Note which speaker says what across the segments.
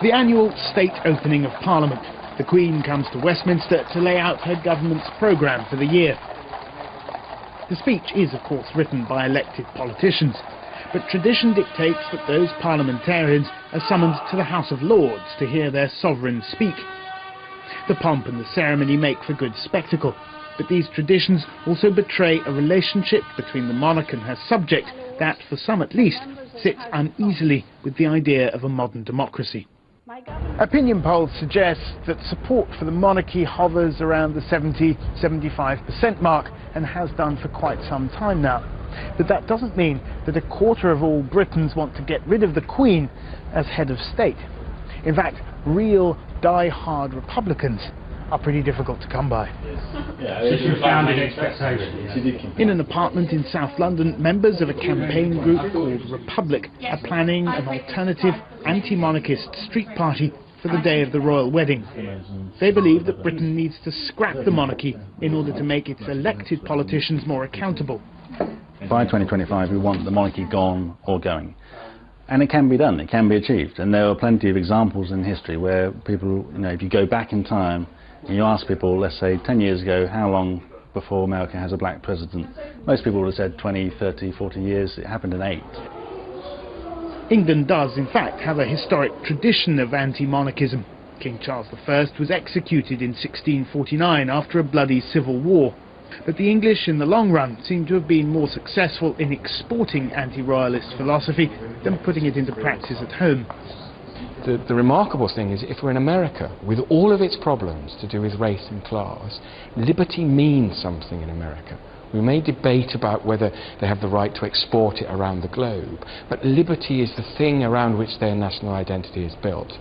Speaker 1: The annual state opening of Parliament. The Queen comes to Westminster to lay out her government's programme for the year. The speech is, of course, written by elected politicians, but tradition dictates that those parliamentarians are summoned to the House of Lords to hear their sovereign speak. The pomp and the ceremony make for good spectacle, but these traditions also betray a relationship between the monarch and her subject that, for some at least, sits uneasily with the idea of a modern democracy. Opinion polls suggest that support for the monarchy hovers around the 70–75% mark and has done for quite some time now. But that doesn't mean that a quarter of all Britons want to get rid of the Queen as head of state. In fact, real die-hard Republicans are pretty difficult to come by. In an apartment in South London, members of a campaign group called Republic are planning an alternative anti-monarchist street party for the day of the royal wedding. They believe that Britain needs to scrap the monarchy in order to make its elected politicians more accountable.
Speaker 2: By 2025 we want the monarchy gone or going. And it can be done, it can be achieved. And there are plenty of examples in history where people, if you go back in time and you ask people, let's say 10 years ago, how long before America has a black president, most people would have said 20, 30, 40 years. It happened in 8.
Speaker 1: England does, in fact, have a historic tradition of anti-monarchism. King Charles I was executed in 1649 after a bloody civil war. But the English, in the long run, seem to have been more successful in exporting anti-royalist philosophy than putting it into practice at home.
Speaker 3: The remarkable thing is, if we're in America, with all of its problems to do with race and class, liberty means something in America. We may debate about whether they have the right to export it around the globe, but liberty is the thing around which their national identity is built.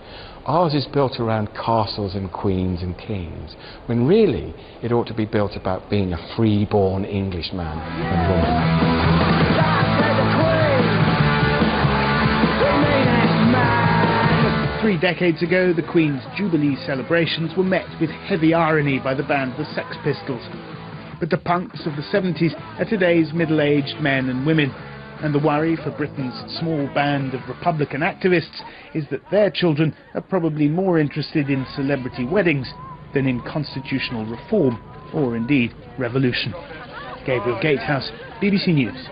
Speaker 3: Ours is built around castles and queens and kings, when really it ought to be built about being a free-born Englishman and woman.
Speaker 1: 3 decades ago, the Queen's Jubilee celebrations were met with heavy irony by the band the Sex Pistols. But the punks of the 70s are today's middle-aged men and women. And the worry for Britain's small band of Republican activists is that their children are probably more interested in celebrity weddings than in constitutional reform, or indeed revolution. Gabriel Gatehouse, BBC News.